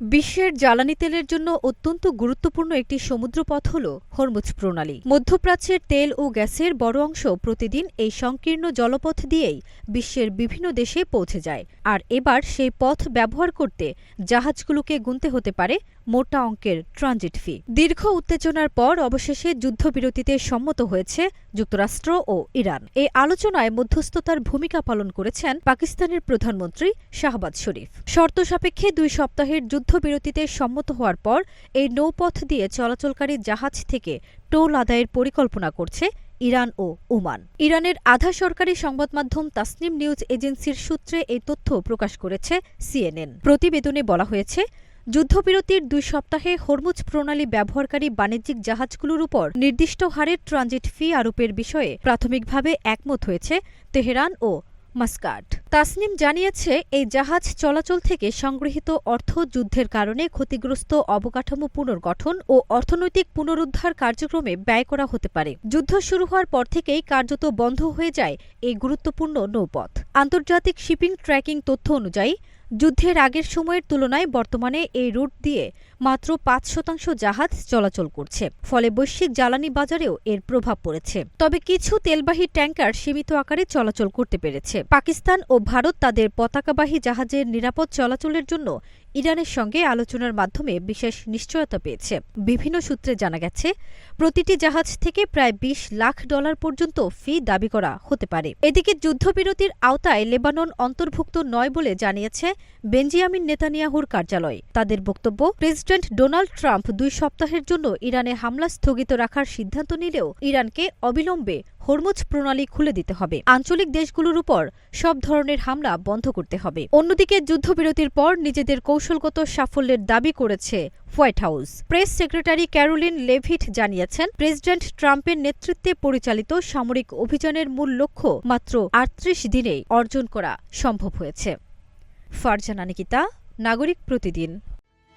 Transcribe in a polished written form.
বিশ্বের জ্বালানি তেলের জন্য অত্যন্ত গুরুত্বপূর্ণ একটি সমুদ্রপথ হল হরমুজ প্রণালী। মধ্যপ্রাচ্যের তেল ও গ্যাসের বড় অংশ প্রতিদিন এই সংকীর্ণ জলপথ দিয়েই বিশ্বের বিভিন্ন দেশে পৌঁছে যায়। আর এবার সেই পথ ব্যবহার করতে জাহাজগুলোকে গুনতে হতে পারে মোটা অঙ্কের ট্রানজিট ফি। দীর্ঘ উত্তেজনার পর অবশেষে যুদ্ধবিরতিতে সম্মত হয়েছে যুক্তরাষ্ট্র ও ইরান। এই আলোচনায় মধ্যস্থতার ভূমিকা পালন করেছেন পাকিস্তানের প্রধানমন্ত্রী শাহবাজ শরীফ। শর্ত সাপেক্ষে 2 সপ্তাহের যুদ্ধবিরতিতে সম্মত হওয়ার পর এই নৌপথ দিয়ে চলাচলকারী জাহাজ থেকে টোল আদায়ের পরিকল্পনা করছে ইরান ও ওমান। ইরানের আধা সরকারি সংবাদমাধ্যম তাসনিম নিউজ এজেন্সির সূত্রে এই তথ্য প্রকাশ করেছে CNN। প্রতিবেদনে বলা হয়েছে, যুদ্ধবিরতির 2 সপ্তাহে হরমুজ প্রণালী ব্যবহারকারী বাণিজ্যিক জাহাজগুলোর উপর নির্দিষ্ট হারের ট্রানজিট ফি আরোপের বিষয়ে প্রাথমিকভাবে একমত হয়েছে তেহরান ও মাস্কাট। তাসনিম জানিয়েছে, এই জাহাজ চলাচল থেকে সংগৃহীত অর্থ যুদ্ধের কারণে ক্ষতিগ্রস্ত অবকাঠামো পুনর্গঠন ও অর্থনৈতিক পুনরুদ্ধার কার্যক্রমে ব্যয় করা হতে পারে। যুদ্ধ শুরু হওয়ার পর থেকেই কার্যত বন্ধ হয়ে যায় এই গুরুত্বপূর্ণ নৌপথ। আন্তর্জাতিক শিপিং ট্র্যাকিং তথ্য অনুযায়ী যুদ্ধের আগের সময়ের তুলনায় বর্তমানে এই রুট দিয়ে মাত্র 5% জাহাজ চলাচল করছে। ফলে বৈশ্বিক জ্বালানি বাজারেও এর প্রভাব পড়েছে। তবে কিছু তেলবাহী ট্যাঙ্কার সীমিত আকারে চলাচল করতে পেরেছে। পাকিস্তান ও ভারত তাদের পতাকাবাহী জাহাজের নিরাপদ চলাচলের জন্য ইরানের সঙ্গে আলোচনার মাধ্যমে বিশেষ নিশ্চয়তা পেয়েছে। বিভিন্ন সূত্রে জানা গেছে, প্রতিটি জাহাজ থেকে প্রায় $20 লাখ পর্যন্ত ফি দাবি করা হতে পারে। এদিকে যুদ্ধবিরতির আওতায় লেবানন অন্তর্ভুক্ত নয় বলে জানিয়েছে বেঞ্জিয়ামিন নেতানিয়াহুর কার্যালয়। তাদের বক্তব্য, প্রেসিডেন্ট ডোনাল্ড ট্রাম্প 2 সপ্তাহের জন্য ইরানে হামলা স্থগিত রাখার সিদ্ধান্ত নিলেও ইরানকে অবিলম্বে হরমুজ প্রণালী খুলে দিতে হবে। আঞ্চলিক দেশগুলোর উপর সব ধরনের হামলা বন্ধ করতে হবে। অন্যদিকে যুদ্ধবিরতির পর নিজেদের কৌশলগত সাফল্যের দাবি করেছে white house. Press secretary Karoline Leavitt জানিয়েছেন, প্রেসিডেন্ট ট্রাম্পের নেতৃত্বে পরিচালিত সামরিক অভিযানের মূল লক্ষ্য মাত্র 38 দিনেই অর্জন করা সম্ভব হয়েছে। ফারজানা নিকিতা, নাগরিক প্রতিদিন।